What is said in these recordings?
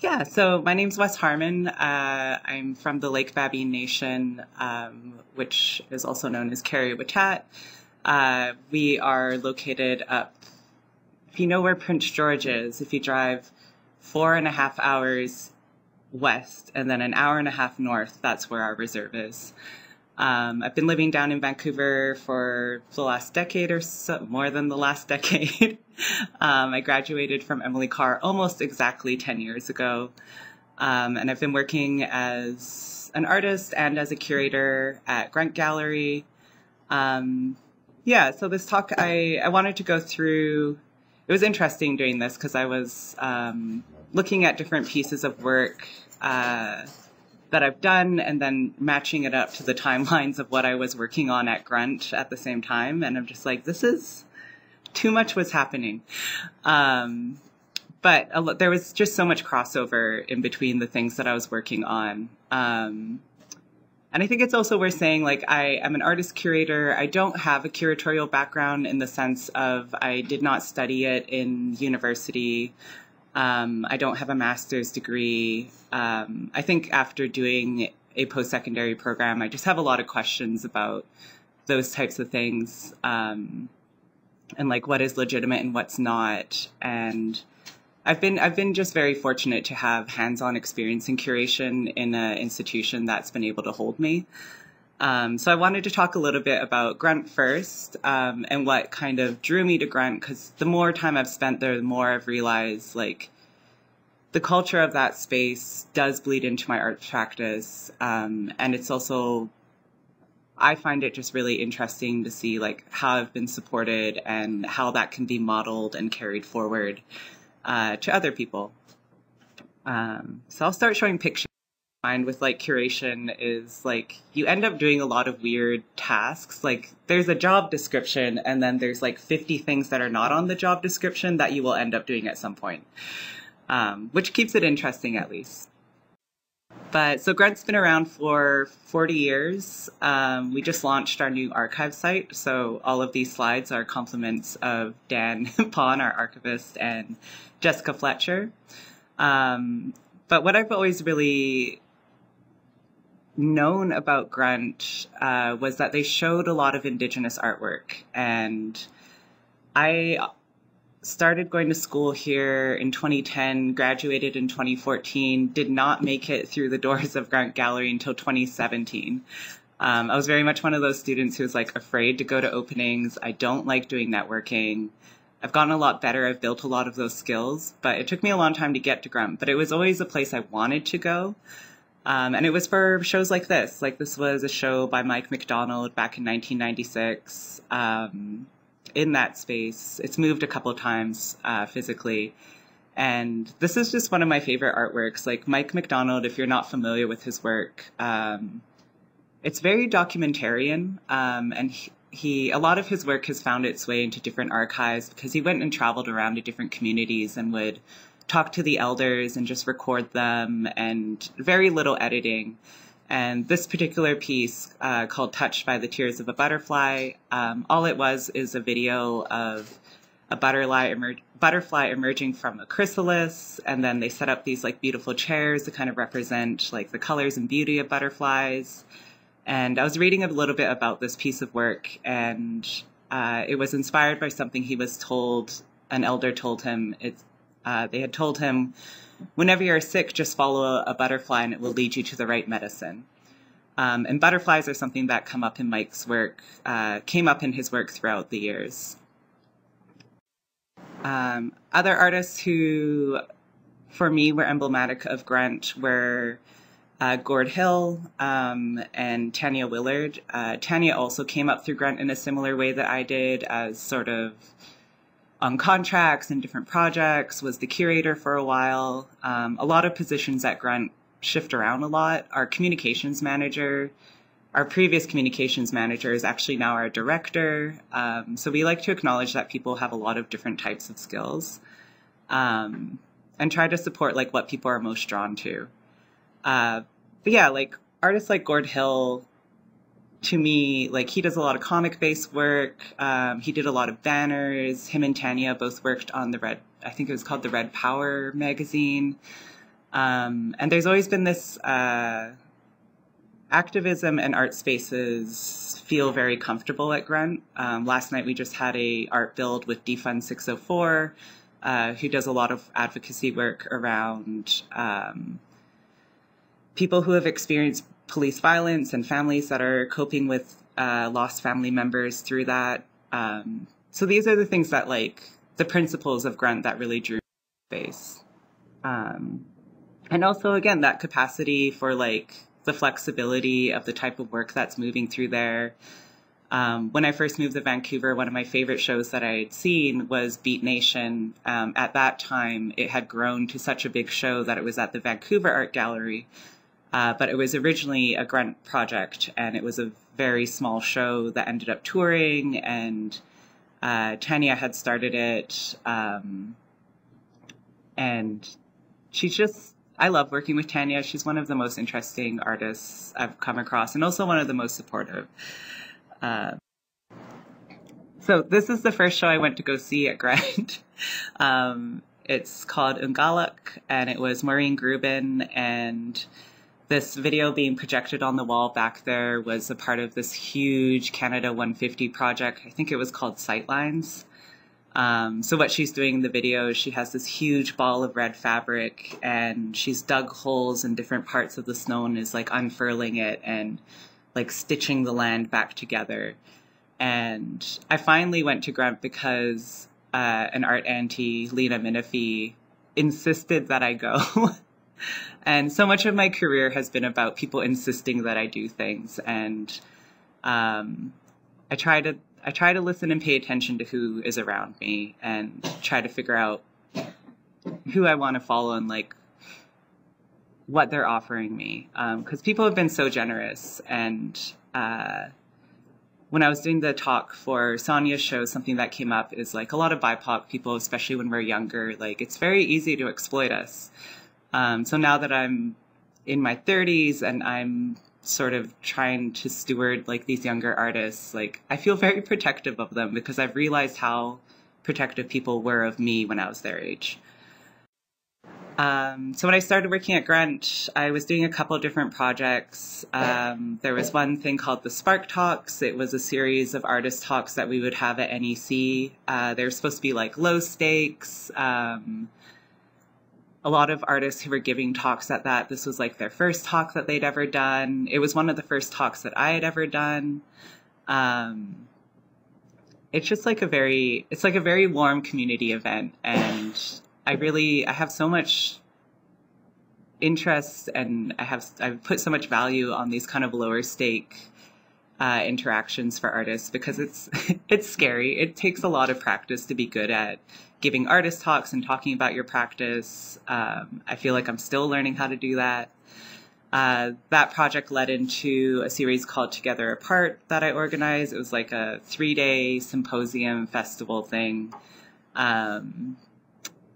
Yeah, so my name's Whess Harman. I'm from the Lake Babine Nation, which is also known as Carrier Wit'at. We are located up, if you know where Prince George is, if you drive 4.5 hours west and then an hour and a half north, that's where our reserve is. I've been living down in Vancouver for the last decade or so, more than the last decade. I graduated from Emily Carr almost exactly 10 years ago. And I've been working as an artist and as a curator at Grunt Gallery. So this talk, I wanted to go through, it was interesting doing this because I was looking at different pieces of work that I've done and then matching it up to the timelines of what I was working on at Grunt at the same time. And I'm just like, this is too much was happening. But there was just so much crossover in between the things that I was working on. And I think it's also worth saying, like, I am an artist curator. I don't have a curatorial background in the sense of I did not study it in university. I don't have a master's degree. I think after doing a post-secondary program, I just have a lot of questions about those types of things, and like what is legitimate and what's not. And I've been just very fortunate to have hands-on experience in curation in an institution that's been able to hold me. So I wanted to talk a little bit about Grunt first, and what kind of drew me to Grunt, because the more time I've spent there, the more I've realized, like, the culture of that space does bleed into my art practice. And it's also, I find it just really interesting to see, like, how I've been supported and how that can be modeled and carried forward to other people. So I'll start showing pictures. Mind with like curation is like you end up doing a lot of weird tasks. Like there's a job description and then there's like 50 things that are not on the job description that you will end up doing at some point, which keeps it interesting at least. But so Grunt's been around for 40 years. We just launched our new archive site. So all of these slides are compliments of Dan Pon, our archivist, and Jessica Fletcher. But what I've always really known about Grunt was that they showed a lot of Indigenous artwork. And I started going to school here in 2010, graduated in 2014, did not make it through the doors of Grunt Gallery until 2017. I was very much one of those students who was like afraid to go to openings. I don't like doing networking. I've gotten a lot better. I've built a lot of those skills, but it took me a long time to get to Grunt. But it was always a place I wanted to go. And it was for shows like this. Like this was a show by Mike McDonald back in 1996 in that space. It's moved a couple of times physically. And this is just one of my favorite artworks. Like Mike McDonald, if you're not familiar with his work, it's very documentarian. And he a lot of his work has found its way into different archives because he went and traveled around to different communities and would talk to the elders and just record them, and very little editing. And this particular piece called Touched by the Tears of a Butterfly, all it was is a video of a butterfly emerging from a chrysalis, and then they set up these like beautiful chairs to kind of represent like the colors and beauty of butterflies. And I was reading a little bit about this piece of work, and it was inspired by something he was told, an elder told him. They had told him, whenever you're sick, just follow a butterfly and it will lead you to the right medicine. And butterflies are something that come up in Mike's work, came up in his work throughout the years. Other artists who, for me, were emblematic of Grunt were Gord Hill and Tanya Willard. Tanya also came up through Grunt in a similar way that I did, as sort of on contracts and different projects, was the curator for a while. A lot of positions at Grunt shift around a lot. Our communications manager, our previous communications manager is actually now our director. So we like to acknowledge that people have a lot of different types of skills, and try to support like what people are most drawn to. But yeah, like artists like Gord Hill, to me, like he does a lot of comic-based work. He did a lot of banners. Him and Tanya both worked on the I think it was called the Red Power magazine. And there's always been this activism and art spaces feel very comfortable at Grunt. Last night we just had a art build with Defund 604, who does a lot of advocacy work around people who have experienced police violence and families that are coping with lost family members through that. So these are the things that, like, the principles of Grunt that really drew me to space. And also, again, that capacity for, like, the flexibility of the type of work that's moving through there. When I first moved to Vancouver, one of my favorite shows that I had seen was BIPOC Nation. At that time, it had grown to such a big show that it was at the Vancouver Art Gallery. But it was originally a Grunt project, and it was a very small show that ended up touring, and Tanya had started it. And she's just, I love working with Tanya. She's one of the most interesting artists I've come across, and also one of the most supportive. So this is the first show I went to go see at Grunt. It's called Ungalak, and it was Maureen Grubin, and this video being projected on the wall back there was a part of this huge Canada 150 project. I think it was called Sightlines. So what she's doing in the video, she has this huge ball of red fabric, and she's dug holes in different parts of the snow and is like unfurling it and like stitching the land back together. And I finally went to Grunt because an art auntie, Lena Minifee, insisted that I go. And so much of my career has been about people insisting that I do things. And I try to listen and pay attention to who is around me and try to figure out who I want to follow and like what they're offering me. Because people have been so generous. And when I was doing the talk for Sonia's show, something that came up is like a lot of BIPOC people, especially when we're younger, like it's very easy to exploit us. So now that I'm in my 30s and I'm sort of trying to steward like these younger artists, like I feel very protective of them because I've realized how protective people were of me when I was their age. So when I started working at Grunt, I was doing a couple of different projects. There was one thing called the Spark Talks. It was a series of artist talks that we would have at NEC. They were supposed to be like low stakes. A lot of artists who were giving talks at that, this was like their first talk that they'd ever done. It was one of the first talks that I had ever done. It's just like it's like a very warm community event. And I have so much interest, and I've put so much value on these kind of lower stake interactions for artists because it's scary. It takes a lot of practice to be good at giving artist talks and talking about your practice. I feel like I'm still learning how to do that. That project led into a series called Together Apart that I organized. It was like a 3-day symposium festival thing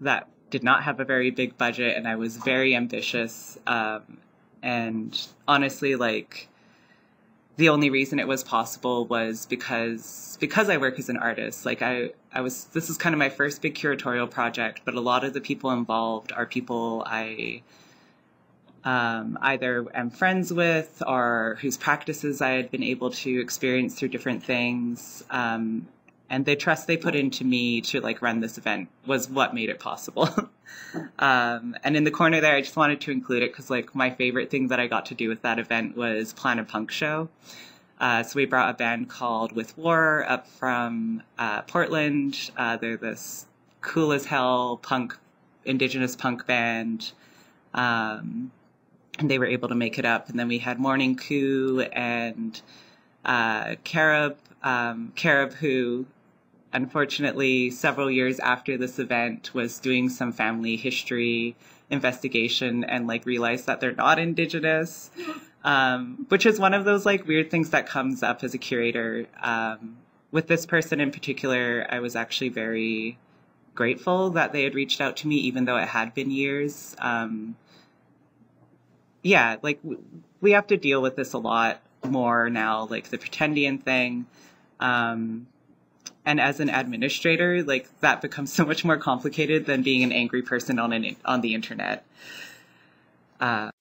that did not have a very big budget, and I was very ambitious. And honestly, like, the only reason it was possible was because I work as an artist. Like this is kind of my first big curatorial project, but a lot of the people involved are people I either am friends with or whose practices I had been able to experience through different things. And the trust they put into me to like run this event was what made it possible. And in the corner there, I just wanted to include it because like my favorite thing that I got to do with that event was plan a punk show. So we brought a band called With War up from Portland. They're this cool as hell Indigenous punk band. And they were able to make it up. And then we had Morning Coup and Carib, who unfortunately several years after this event was doing some family history investigation and like realized that they're not Indigenous, which is one of those like weird things that comes up as a curator. With this person in particular, I was actually very grateful that they had reached out to me, even though it had been years. Yeah, like we have to deal with this a lot more now, like the pretendian thing. And as an administrator, like that becomes so much more complicated than being an angry person on the internet. Uh,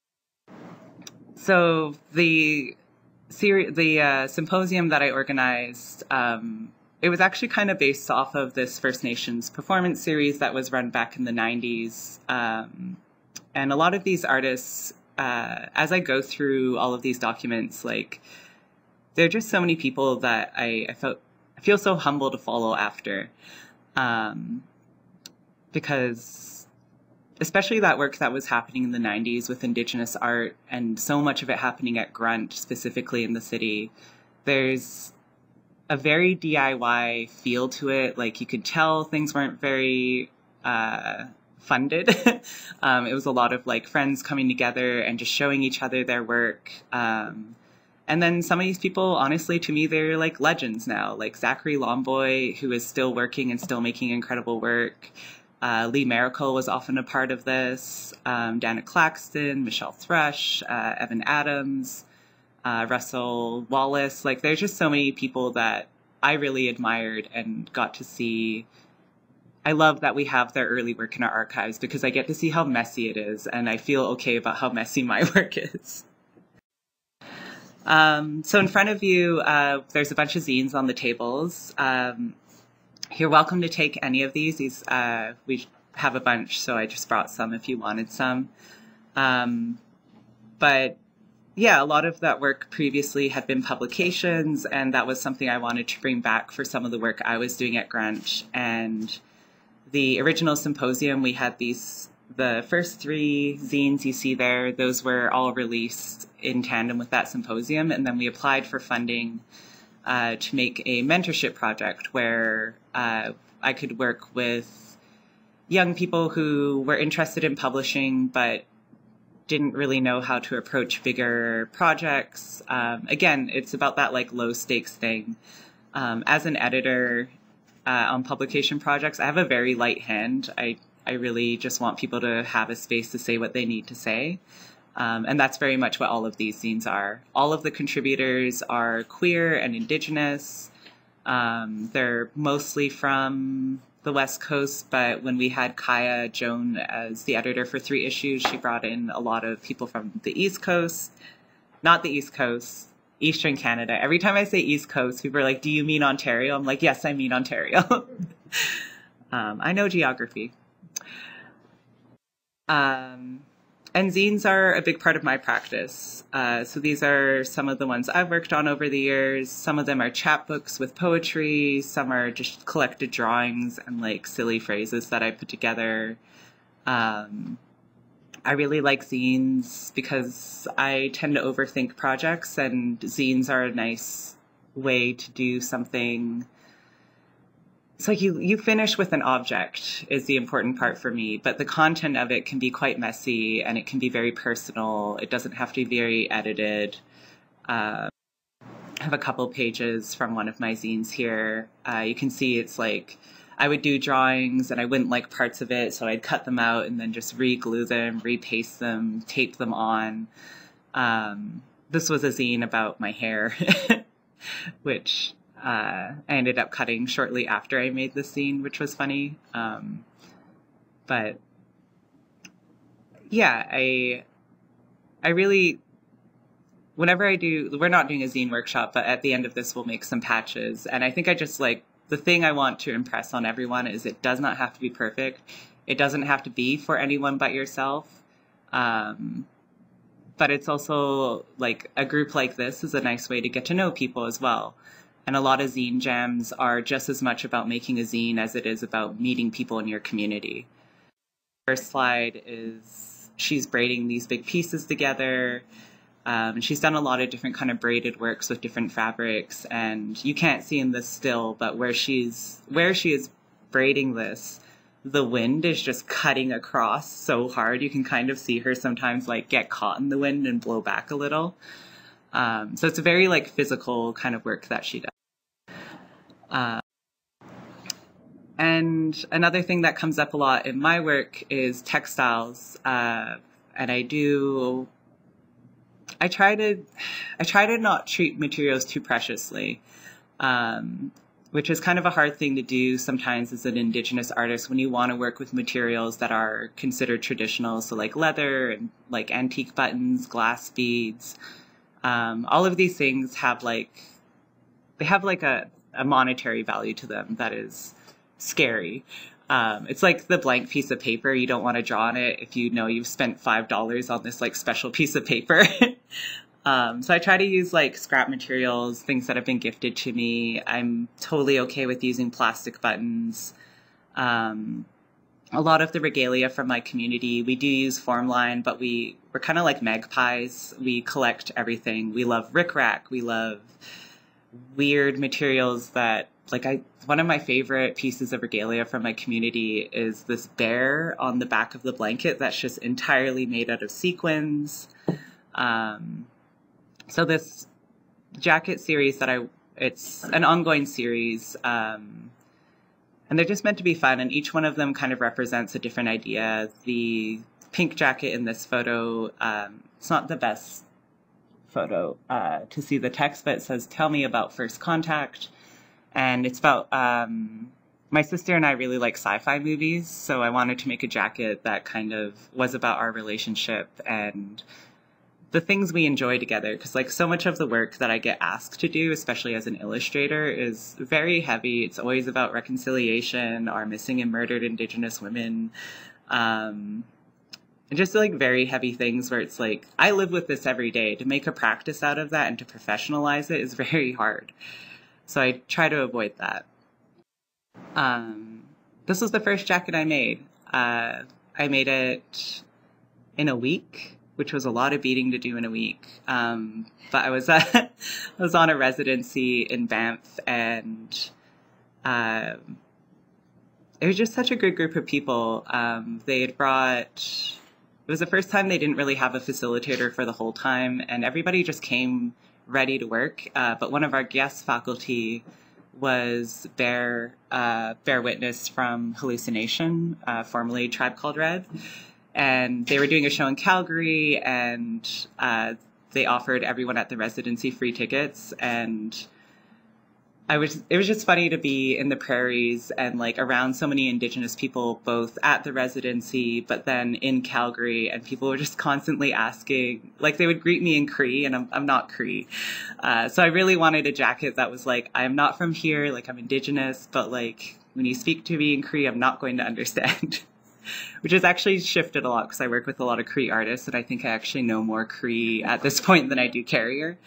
so the symposium that I organized, it was actually kind of based off of this First Nations performance series that was run back in the 90s. And a lot of these artists, as I go through all of these documents, like, there are just so many people that I feel so humble to follow after. Because especially that work that was happening in the 90s with Indigenous art and so much of it happening at Grunt, specifically in the city, there's a very DIY feel to it. Like, you could tell things weren't very funded. It was a lot of like friends coming together and just showing each other their work. And then some of these people, honestly, to me, they're like legends now. Like Zachary Lomboy, who is still working and still making incredible work. Lee Miracle was often a part of this. Dana Claxton, Michelle Thrush, Evan Adams, Russell Wallace. Like, there's just so many people that I really admired and got to see. I love that we have their early work in our archives because I get to see how messy it is, and I feel okay about how messy my work is. So in front of you, there's a bunch of zines on the tables. You're welcome to take any of these. We have a bunch, so I just brought some if you wanted some. But yeah, a lot of that work previously had been publications, and that was something I wanted to bring back for some of the work I was doing at Grunt. And the original symposium, we had the first 3 zines you see there, those were all released in tandem with that symposium. And then we applied for funding to make a mentorship project where I could work with young people who were interested in publishing but didn't really know how to approach bigger projects. Again, it's about that like low stakes thing. As an editor on publication projects, I have a very light hand. I really just want people to have a space to say what they need to say. And that's very much what all of these zines are. All of the contributors are queer and Indigenous. They're mostly from the West Coast, but when we had Kaya Joan as the editor for 3 issues, she brought in a lot of people from the East Coast, not the East Coast, Eastern Canada. Every time I say East Coast, people are like, do you mean Ontario? I'm like, yes, I mean Ontario. I know geography. And zines are a big part of my practice. So these are some of the ones I've worked on over the years. Some of them are chapbooks with poetry. Some are just collected drawings and like silly phrases that I put together. I really like zines because I tend to overthink projects, and zines are a nice way to do something. It's like you finish with an object is the important part for me, but the content of it can be quite messy and it can be very personal. It doesn't have to be very edited. I have a couple pages from one of my zines here. You can see it's like I would do drawings and I wouldn't like parts of it, so I'd cut them out and then just re-glue them, repaste them, tape them on. This was a zine about my hair, which I ended up cutting shortly after I made the scene, which was funny. But yeah, I really, whenever I do, we're not doing a zine workshop, but at the end of this, we'll make some patches. And I think I just like, the thing I want to impress on everyone is it does not have to be perfect. It doesn't have to be for anyone but yourself. But it's also like a group like this is a nice way to get to know people as well. And a lot of zine jams are just as much about making a zine as it is about meeting people in your community. First slide is she's braiding these big pieces together. And she's done a lot of different kind of braided works with different fabrics. And you can't see in this still, but where she is braiding this, the wind is just cutting across so hard. You can kind of see her sometimes like get caught in the wind and blow back a little. So it's a very like physical kind of work that she does. And another thing that comes up a lot in my work is textiles. And I try to not treat materials too preciously. which is kind of a hard thing to do sometimes as an Indigenous artist when you want to work with materials that are considered traditional. So like leather and like antique buttons, glass beads, all of these things have they have like a monetary value to them that is scary. It's like the blank piece of paper. You don't want to draw on it if you know you've spent $5 on this like special piece of paper. So I try to use like scrap materials, things that have been gifted to me. I'm totally okay with using plastic buttons. A lot of the regalia from my community, we do use formline, but we're kind of like magpies. We collect everything. We love rickrack. We love weird materials that one of my favorite pieces of regalia from my community is this bear on the back of the blanket that's just entirely made out of sequins. So this jacket series it's an ongoing series, and they're just meant to be fun, and each one of them kind of represents a different idea. The pink jacket in this photo, it's not the best photo to see the text, but it says, "Tell me about first contact." And it's about, my sister and I really like sci-fi movies, so I wanted to make a jacket that kind of was about our relationship and the things we enjoy together. Because like so much of the work that I get asked to do, especially as an illustrator, is very heavy. It's always about reconciliation, our missing and murdered Indigenous women, and just like very heavy things where it's like, I live with this every day. To make a practice out of that and to professionalize it is very hard. So I try to avoid that. This was the first jacket I made. I made it in a week, which was a lot of beating to do in a week. But I was I was on a residency in Banff, and it was just such a good group of people. They had brought, it was the first time they didn't really have a facilitator for the whole time, and everybody just came ready to work. But one of our guest faculty was Bear Witness from Hallucination, formerly Tribe Called Red. And they were doing a show in Calgary, and they offered everyone at the residency free tickets. And it was just funny to be in the prairies and like around so many Indigenous people, both at the residency, but then in Calgary. And people were just constantly asking, like they would greet me in Cree, and I'm not Cree. So I really wanted a jacket that was like, I'm not from here, like I'm Indigenous, but like when you speak to me in Cree, I'm not going to understand. Which has actually shifted a lot because I work with a lot of Cree artists, and I think I actually know more Cree at this point than I do Carrier.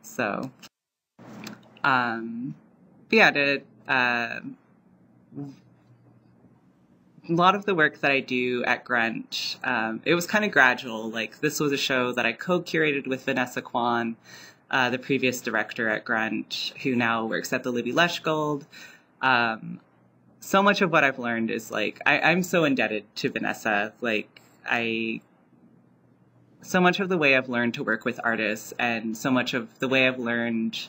So, yeah, a lot of the work that I do at Grunt, it was kind of gradual. Like this was a show that I co-curated with Vanessa Kwan, the previous director at Grunt, who now works at the Libby Leschgold. So much of what I've learned is like, I'm so indebted to Vanessa. Like so much of the way I've learned to work with artists, and so much of the way I've learned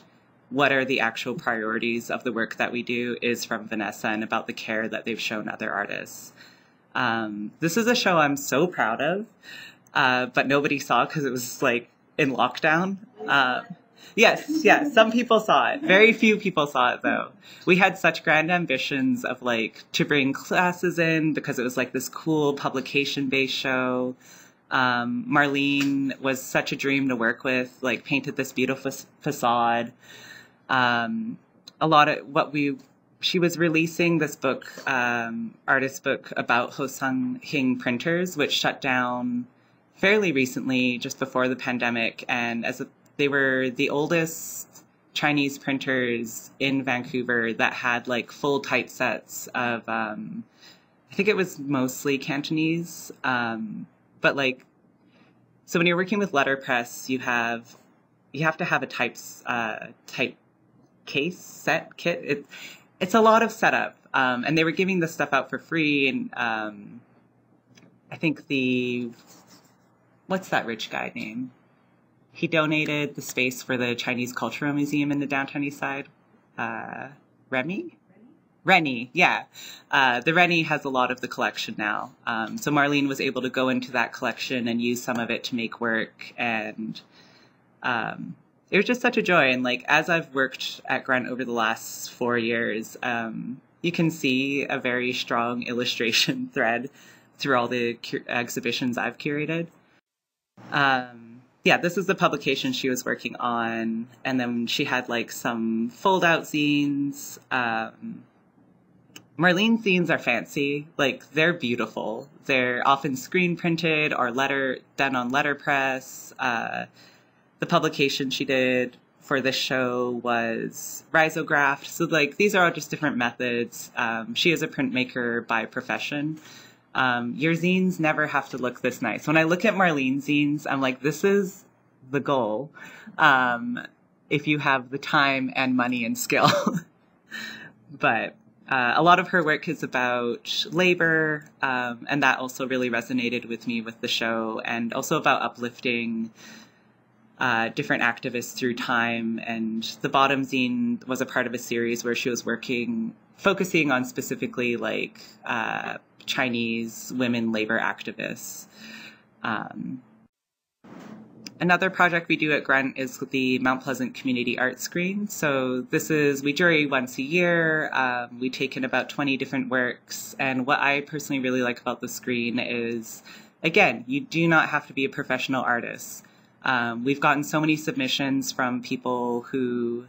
what are the actual priorities of the work that we do is from Vanessa and about the care that they've shown other artists. This is a show I'm so proud of, but nobody saw because it was like in lockdown. Yes, some people saw it. Very few people saw it though. We had such grand ambitions of like to bring classes in because it was like this cool publication-based show. Marlene was such a dream to work with, like painted this beautiful facade. A lot of she was releasing this book, artist book about Hosung Hing printers, which shut down fairly recently, just before the pandemic. And they were the oldest Chinese printers in Vancouver that had like full typesets of, I think it was mostly Cantonese. But like, so when you're working with letterpress, you have to have a type case set kit. It's a lot of setup. And they were giving this stuff out for free. And I think what's that rich guy name? He donated the space for the Chinese Cultural Museum in the downtown east side. Remy? Rennie, yeah. The Rennie has a lot of the collection now. So Marlene was able to go into that collection and use some of it to make work. And it was just such a joy. And like, as I've worked at Grunt over the last 4 years, you can see a very strong illustration thread through all the exhibitions I've curated. Yeah, this is the publication she was working on. And then she had like some fold-out zines. Marlene's zines are fancy. Like, they're beautiful. They're often screen printed or done on letterpress. The publication she did for this show was risographed. So like, these are all just different methods. She is a printmaker by profession. Your zines never have to look this nice. When I look at Marlene's zines, I'm like, this is the goal. If you have the time and money and skill. But a lot of her work is about labor, and that also really resonated with me with the show, and also about uplifting different activists through time. And the bottom zine was a part of a series where she was focusing on specifically like Chinese women labor activists. Another project we do at Grunt is the Mount Pleasant Community Art Screen. So we jury once a year. We take in about 20 different works. And what I personally really like about the screen is, again, you do not have to be a professional artist. We've gotten so many submissions from people who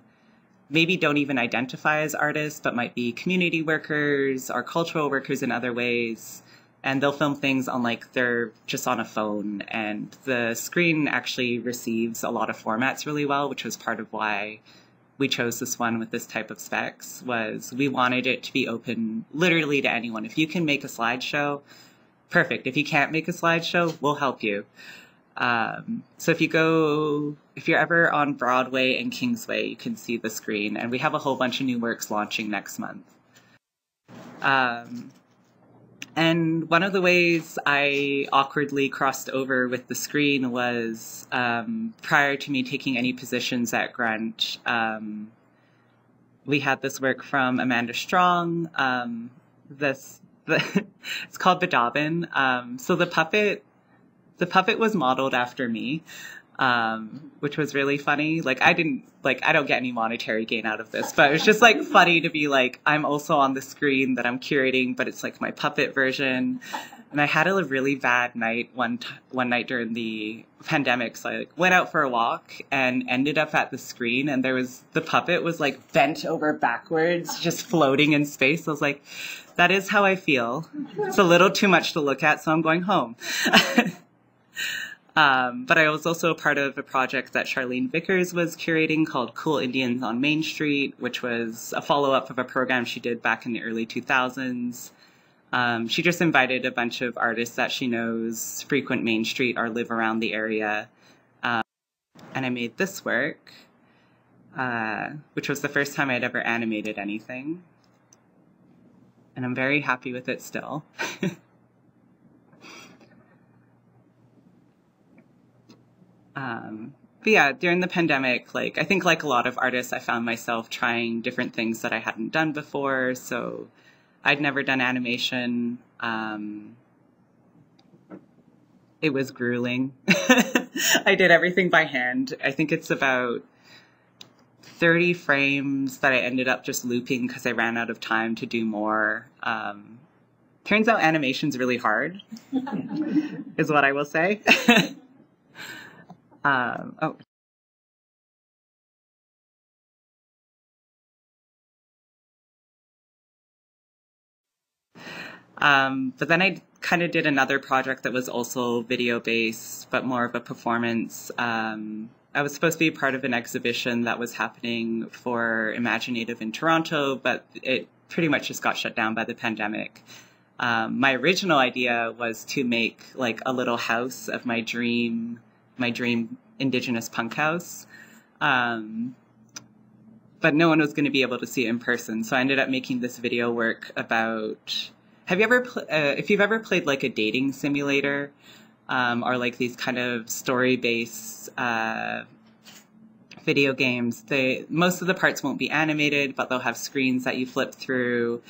maybe don't even identify as artists, but might be community workers or cultural workers in other ways. And they'll film things on they're just on a phone. And the screen actually receives a lot of formats really well, which was part of why we chose this one with this type of specs, was we wanted it to be open literally to anyone. If you can make a slideshow, perfect. If you can't make a slideshow, we'll help you. So if you're ever on Broadway and Kingsway, you can see the screen. And we have a whole bunch of new works launching next month. And one of the ways I awkwardly crossed over with the screen was prior to me taking any positions at Grunt. We had this work from Amanda Strong. It's called Badabin. So the puppet was modeled after me, which was really funny. I don't get any monetary gain out of this, but it was just funny to be I'm also on the screen that I'm curating, but it's my puppet version. And I had a really bad night one night during the pandemic. So I went out for a walk and ended up at the screen, and the puppet was bent over backwards, just floating in space. I was like, that is how I feel. It's a little too much to look at, so I'm going home. But I was also a part of a project that Charlene Vickers was curating called Cool Indians on Main Street, which was a follow-up of a program she did back in the early 2000s. She just invited a bunch of artists that she knows frequent Main Street or live around the area. And I made this work, which was the first time I'd ever animated anything. And I'm very happy with it still. But yeah, during the pandemic, I think a lot of artists, I found myself trying different things that I hadn't done before. So I'd never done animation. It was grueling. I did everything by hand. I think it's about 30 frames that I ended up just looping because I ran out of time to do more. Turns out animation's really hard, is what I will say. But then I kind of did another project that was also video-based, but more of a performance. I was supposed to be part of an exhibition that was happening for Imaginative in Toronto, but it pretty much just got shut down by the pandemic. My original idea was to make a little house of my dream Indigenous punk house. But no one was going to be able to see it in person. So I ended up making this video work about, if you've ever played a dating simulator, or these kind of story-based video games, most of the parts won't be animated, but they'll have screens that you flip through.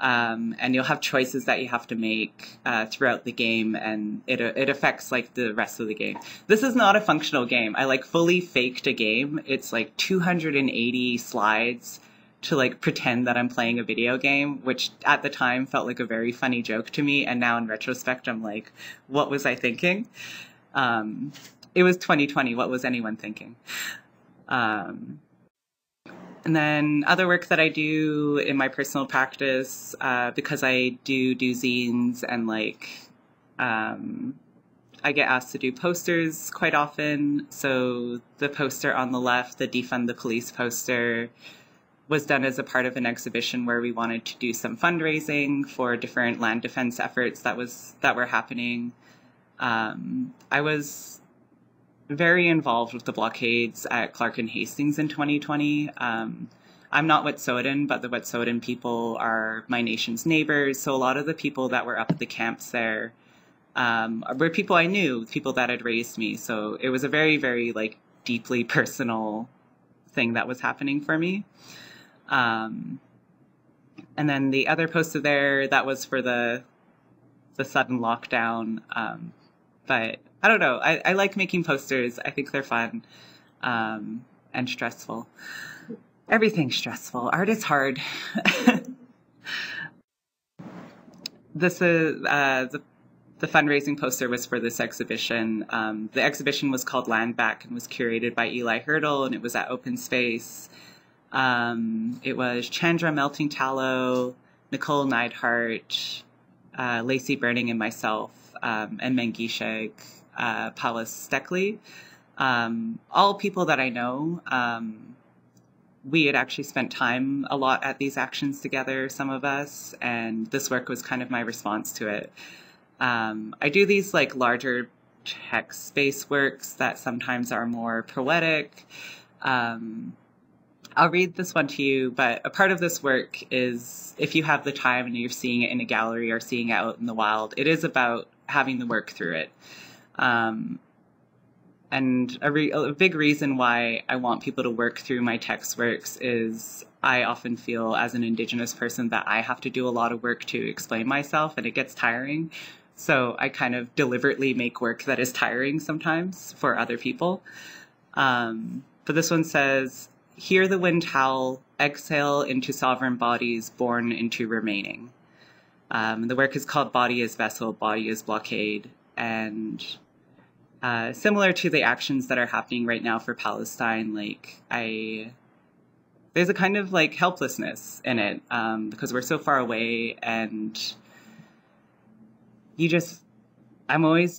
And you'll have choices that you have to make throughout the game, and it affects like the rest of the game. This is not a functional game. I like fully faked a game. It's like 280 slides to like pretend that I'm playing a video game, which at the time felt like a very funny joke to me. And now in retrospect, I'm like, what was I thinking? It was 2020. What was anyone thinking? And then other work that I do in my personal practice, because I do zines and like, I get asked to do posters quite often. So the poster on the left, the Defund the Police poster, was done as a part of an exhibition where we wanted to do some fundraising for different land defense efforts that were happening. I was very involved with the blockades at Clark and Hastings in 2020. I'm not Wet'suwet'en, but the Wet'suwet'en people are my nation's neighbors. So a lot of the people that were up at the camps there were people I knew, people that had raised me. So it was a very, very like deeply personal thing that was happening for me. And then the other poster there, that was for the sudden lockdown. But I don't know. I like making posters. I think they're fun and stressful. Everything's stressful. Art is hard. This is the fundraising poster was for this exhibition. The exhibition was called Land Back and was curated by Eli Hurdle, and it was at Open Space. It was Chandra Melting Tallow, Nicole Neidhart, Lacey Burning, and myself, and Mangisheg Palas Steckley. All people that I know. We had actually spent time a lot at these actions together, some of us, and this work was kind of my response to it. I do these like larger text-based works that sometimes are more poetic. I'll read this one to you, but a part of this work is, if you have the time and you're seeing it in a gallery or seeing it out in the wild, it is about having the work through it. And a big reason why I want people to work through my text works is I often feel as an Indigenous person that I have to do a lot of work to explain myself, and it gets tiring. So I kind of deliberately make work that is tiring sometimes for other people. But this one says, "Hear the wind howl, exhale into sovereign bodies born into remaining." The work is called Body is Vessel, Body is Blockade. And similar to the actions that are happening right now for Palestine, like there's a kind of like helplessness in it because we're so far away, and I'm always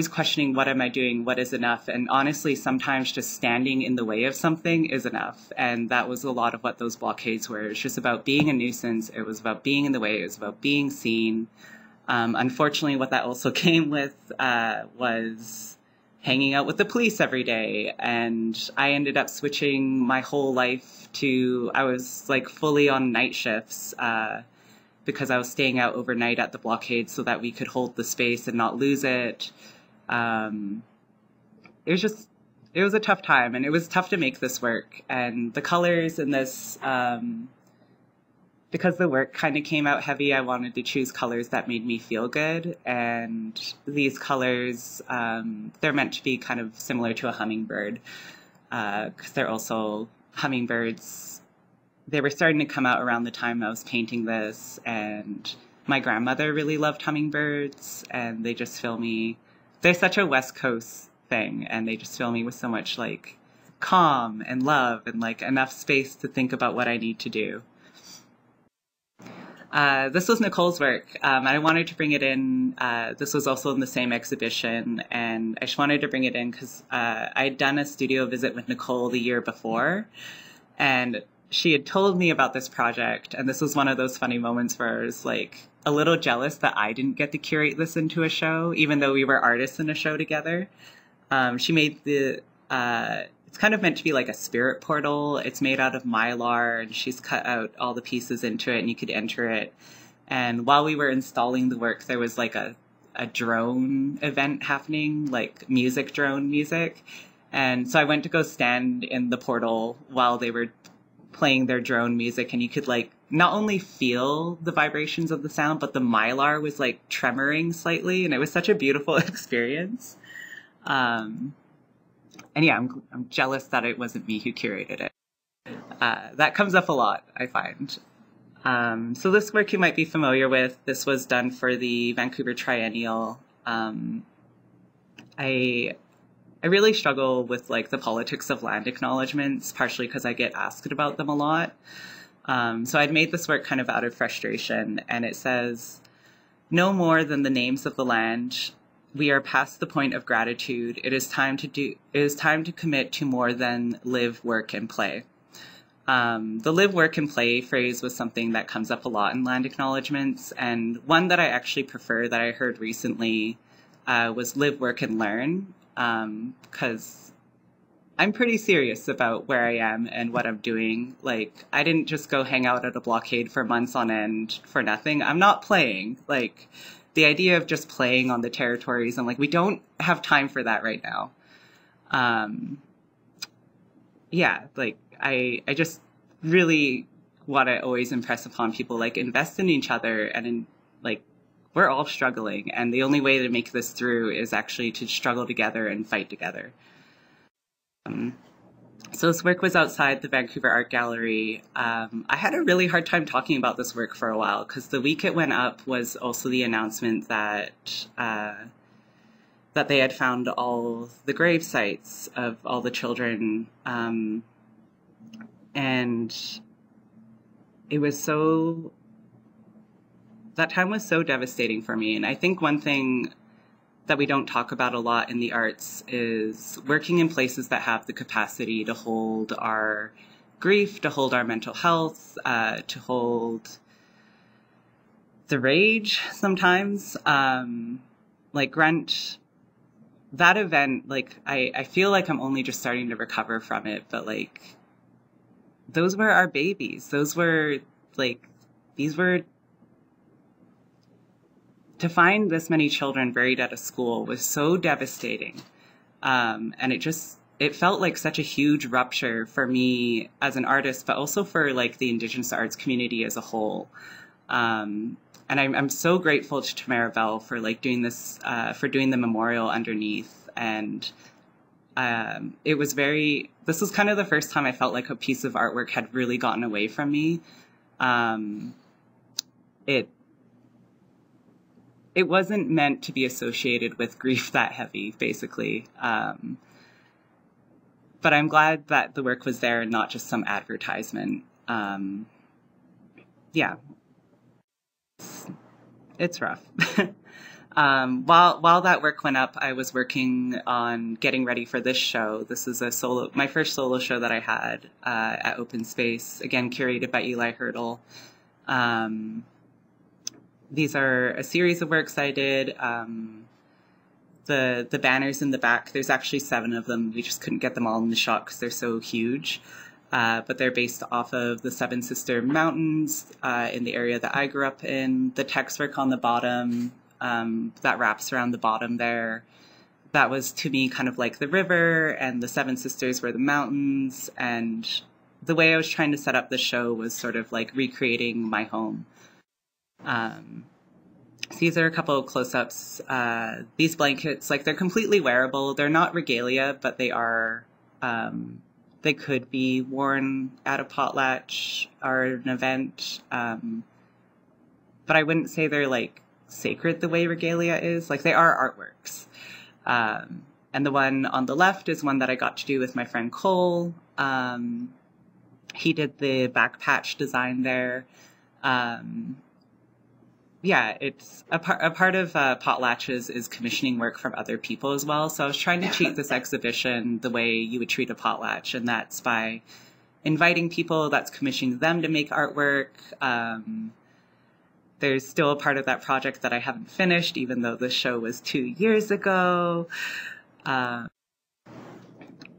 questioning, what am I doing? What is enough? And honestly, sometimes just standing in the way of something is enough. And that was a lot of what those blockades were. It's just about being a nuisance. It was about being in the way. It was about being seen. Unfortunately, what that also came with was hanging out with the police every day. And I ended up switching my whole life I was like fully on night shifts because I was staying out overnight at the blockade so that we could hold the space and not lose it. It was a tough time, and it was tough to make this work. And the colors in this, because the work kind of came out heavy, I wanted to choose colors that made me feel good. And these colors, they're meant to be kind of similar to a hummingbird, because they're also hummingbirds. They were starting to come out around the time I was painting this, and my grandmother really loved hummingbirds, and they just fill me, they're such a West Coast thing, and they just fill me with so much like calm and love and like enough space to think about what I need to do. This was Nicole's work. I wanted to bring it in. This was also in the same exhibition, and I just wanted to bring it in because I'd done a studio visit with Nicole the year before, and she had told me about this project, and this was one of those funny moments where I was like a little jealous that I didn't get to curate this into a show, even though we were artists in a show together. She made it's kind of meant to be like a spirit portal. It's made out of mylar, and she's cut out all the pieces into it, and you could enter it. And while we were installing the work, there was like a drone event happening, like drone music. And so I went to go stand in the portal while they were playing their drone music, and you could like not only feel the vibrations of the sound, but the mylar was like tremoring slightly, and it was such a beautiful experience. And yeah, I'm jealous that it wasn't me who curated it. That comes up a lot, I find. So this work you might be familiar with. This was done for the Vancouver Triennial. I really struggle with like the politics of land acknowledgements, partially because I get asked about them a lot. So I'd made this work kind of out of frustration, and it says, "No more than the names of the land. We are past the point of gratitude. It is time to commit to more than live, work, and play." The live, work, and play phrase was something that comes up a lot in land acknowledgements, and one that I actually prefer that I heard recently was live, work, and learn, because I'm pretty serious about where I am and what I'm doing. Like, I didn't just go hang out at a blockade for months on end for nothing. I'm not playing. Like, the idea of just playing on the territories, I'm like, we don't have time for that right now. Yeah, like, I just really want to always impress upon people, like, invest in each other, and like, we're all struggling, and the only way to make this through is actually to struggle together and fight together. So this work was outside the Vancouver Art Gallery. I had a really hard time talking about this work for a while, because the week it went up was also the announcement that that they had found all the grave sites of all the children, and it was so, that time was so devastating for me. And I think one thing that we don't talk about a lot in the arts is working in places that have the capacity to hold our grief, to hold our mental health, to hold the rage sometimes. Like Grunt, that event, like, I feel like I'm only just starting to recover from it, but like, those were our babies. Those were like, these were, to find this many children buried at a school was so devastating. And it felt like such a huge rupture for me as an artist, but also for like the Indigenous arts community as a whole. And I'm so grateful to Tamara Bell for like doing this, for doing the memorial underneath. And this was kind of the first time I felt like a piece of artwork had really gotten away from me. It wasn't meant to be associated with grief that heavy, basically. But I'm glad that the work was there and not just some advertisement. Yeah, it's rough. While that work went up, I was working on getting ready for this show. This is my first solo show that I had at Open Space, again curated by Eli Hurdle. These are a series of works I did. The banners in the back, there's actually 7 of them. We just couldn't get them all in the shot because they're so huge. But they're based off of the Seven Sister Mountains in the area that I grew up in. The text work on the bottom that wraps around the bottom there, that was to me kind of like the river, and the Seven Sisters were the mountains. And the way I was trying to set up the show was sort of like recreating my home. So these are a couple of close-ups. These blankets, like, they're completely wearable. They're not regalia, but they are, they could be worn at a potlatch or an event. But I wouldn't say they're like sacred the way regalia is. Like, they are artworks. And the one on the left is one that I got to do with my friend Cole. He did the back patch design there. Yeah, it's a part of potlatches is commissioning work from other people as well. So I was trying to treat this exhibition the way you would treat a potlatch, and that's by inviting people, that's commissioning them to make artwork. There's still a part of that project that I haven't finished, even though the show was 2 years ago.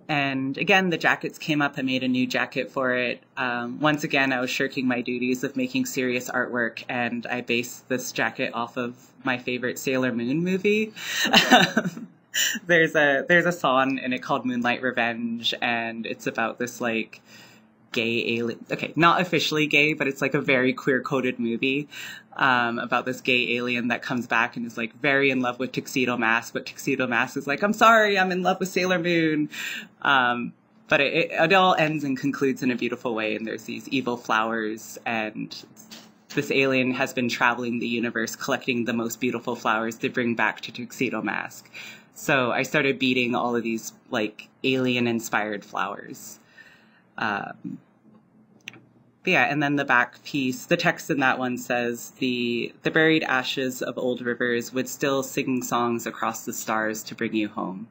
And again, the jackets came up. I made a new jacket for it. Once again, I was shirking my duties of making serious artwork, and I based this jacket off of my favorite Sailor Moon movie. There's a song in it called Moonlight Revenge, and it's about this like gay alien. Okay, not officially gay, but it's like a very queer-coded movie about this gay alien that comes back and is like very in love with Tuxedo Mask, but Tuxedo Mask is like, I'm sorry, I'm in love with Sailor Moon. But it all ends and concludes in a beautiful way, and there's these evil flowers, and this alien has been traveling the universe collecting the most beautiful flowers to bring back to Tuxedo Mask. So I started beating all of these like alien-inspired flowers. But yeah, and then the back piece, the text in that one says, the buried ashes of old rivers would still sing songs across the stars to bring you home.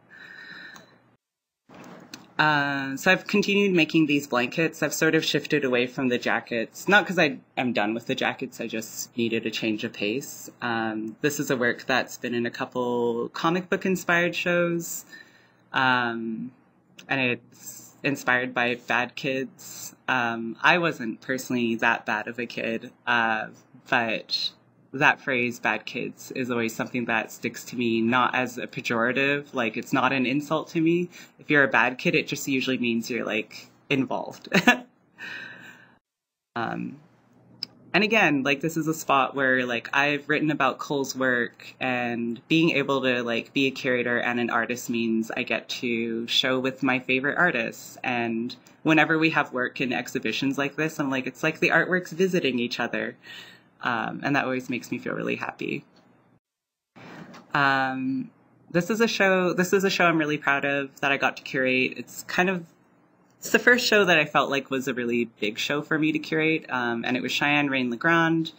So I've continued making these blankets. I've sort of shifted away from the jackets, not because I am done with the jackets, I just needed a change of pace. This is a work that's been in a couple comic book inspired shows, and it's inspired by bad kids. I wasn't personally that bad of a kid, but that phrase, bad kids, is always something that sticks to me, not as a pejorative, like it's not an insult to me. If you're a bad kid, it just usually means you're like involved. And again, like this is a spot where like I've written about Cole's work, and being able to like be a curator and an artist means I get to show with my favorite artists. And whenever we have work in exhibitions like this, I'm like, it's like the artworks visiting each other. And that always makes me feel really happy. This is a show I'm really proud of that I got to curate. It's the first show that I felt like was a really big show for me to curate. And it was Cheyenne Rain-Legrand,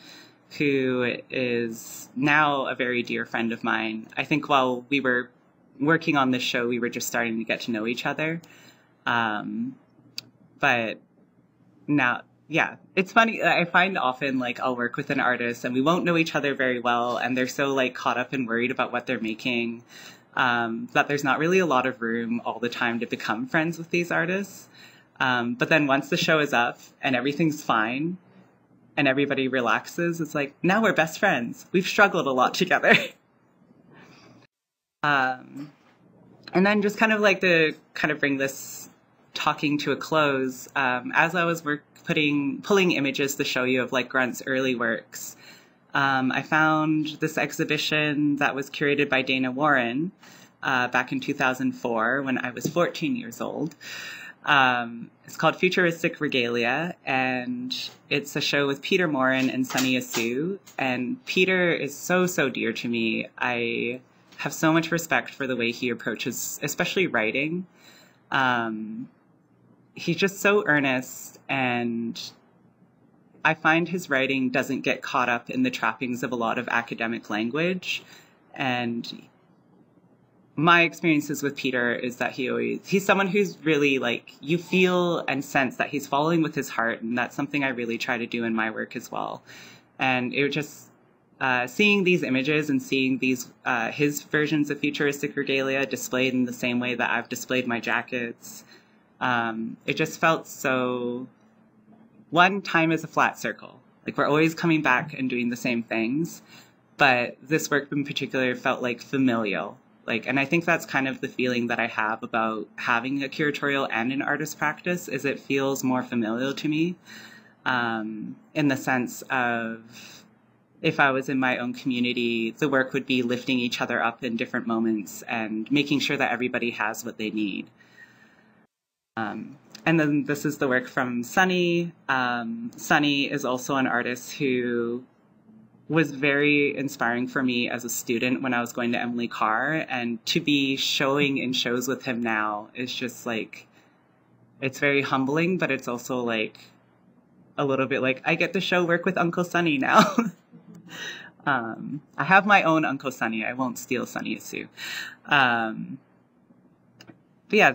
who is now a very dear friend of mine. I think while we were working on this show, we were just starting to get to know each other. But now, yeah, it's funny. I find often like I'll work with an artist and we won't know each other very well, and they're so like caught up and worried about what they're making that there's not really a lot of room all the time to become friends with these artists. But then once the show is up and everything's fine and everybody relaxes, it's like, now we're best friends. We've struggled a lot together. And then just kind of like to kind of bring this talking to a close, as I was pulling images to show you of like Grunt's early works, I found this exhibition that was curated by Dana Warren back in 2004 when I was 14 years old. It's called Futuristic Regalia, and it's a show with Peter Morin and Sunny Asu. And Peter is so, so dear to me. I have so much respect for the way he approaches, especially writing. He's just so earnest, and I find his writing doesn't get caught up in the trappings of a lot of academic language. And my experiences with Peter is that he's someone who's really like, you feel and sense that he's following with his heart, and that's something I really try to do in my work as well. And it just, seeing these images and seeing these, his versions of Futuristic Regalia displayed in the same way that I've displayed my jackets, it just felt so, one, time is a flat circle. Like we're always coming back and doing the same things, but this work in particular felt like familial. Like, and I think that's kind of the feeling that I have about having a curatorial and an artist practice, is it feels more familial to me, in the sense of if I was in my own community, the work would be lifting each other up in different moments and making sure that everybody has what they need. And then this is the work from Sunny. Sunny is also an artist who was very inspiring for me as a student when I was going to Emily Carr, and to be showing in shows with him now is just like, it's very humbling, but it's also like a little bit like I get to show work with Uncle Sunny now. I have my own Uncle Sunny. I won't steal Sunny Asu. But yeah,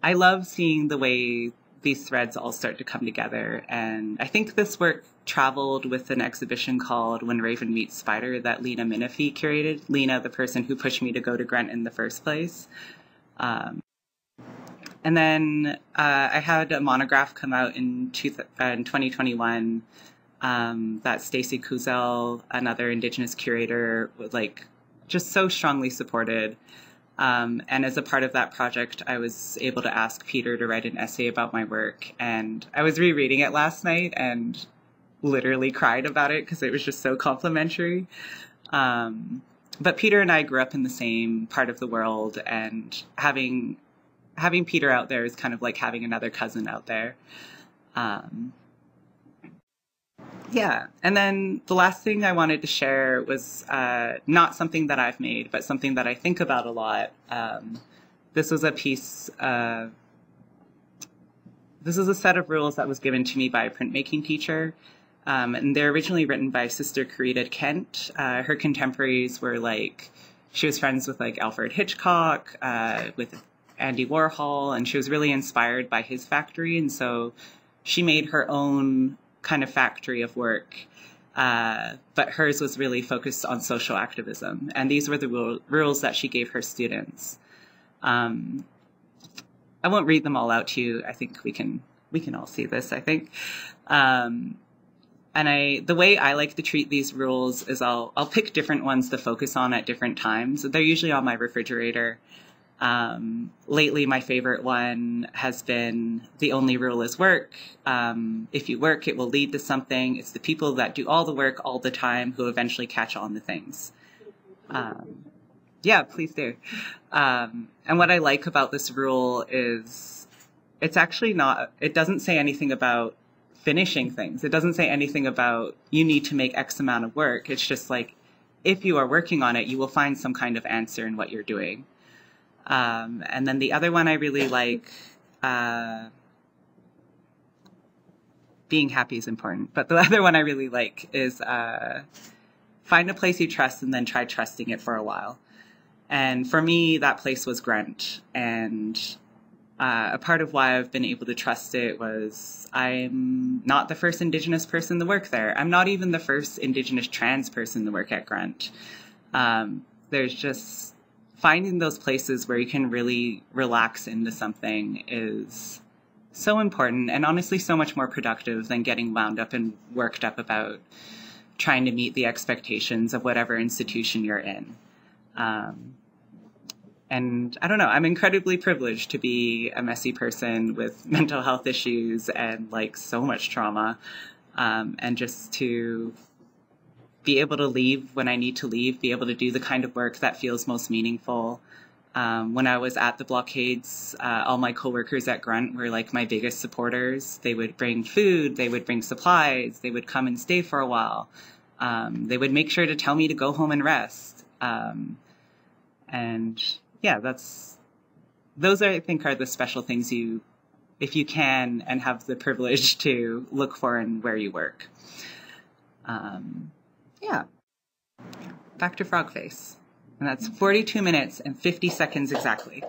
I love seeing the way these threads all start to come together. And I think this work traveled with an exhibition called When Raven Meets Spider that Lena Minifee curated. Lena, the person who pushed me to go to Grunt in the first place. And then I had a monograph come out in 2021 that Stacy Kuzel, another Indigenous curator, was like just so strongly supported. And as a part of that project, I was able to ask Peter to write an essay about my work. And I was rereading it last night and literally cried about it because it was just so complimentary. But Peter and I grew up in the same part of the world, and having Peter out there is kind of like having another cousin out there. Yeah, and then the last thing I wanted to share was not something that I've made, but something that I think about a lot. This was a piece, this is a set of rules that was given to me by a printmaking teacher. And they're originally written by Sister Corita Kent. Her contemporaries were like, she was friends with like Alfred Hitchcock, with Andy Warhol, and she was really inspired by his factory. And so she made her own kind of factory of work. But hers was really focused on social activism. And these were the rules that she gave her students. I won't read them all out to you. I think we can all see this, I think. And the way I like to treat these rules is I'll pick different ones to focus on at different times. They're usually on my refrigerator. Lately, my favorite one has been the only rule is work. If you work, it will lead to something. It's the people that do all the work all the time who eventually catch on to things. Yeah, please do. And what I like about this rule is it's actually not, it doesn't say anything about finishing things. It doesn't say anything about you need to make X amount of work. It's just like, if you are working on it, you will find some kind of answer in what you're doing. And then the other one I really like, being happy is important, but the other one I really like is find a place you trust and then try trusting it for a while. And for me, that place was Grunt. And a part of why I've been able to trust it was I'm not the first Indigenous person to work there. I'm not even the first Indigenous trans person to work at Grunt. There's just finding those places where you can really relax into something is so important, and honestly so much more productive than getting wound up and worked up about trying to meet the expectations of whatever institution you're in. And I don't know, I'm incredibly privileged to be a messy person with mental health issues and like so much trauma, and just to be able to leave when I need to leave, be able to do the kind of work that feels most meaningful. When I was at the blockades, all my coworkers at Grunt were like my biggest supporters. They would bring food, they would bring supplies, they would come and stay for a while. They would make sure to tell me to go home and rest. And yeah, those I think are the special things if you can and have the privilege to look for in where you work. Yeah, back to frog face. And that's 42 minutes and 50 seconds exactly.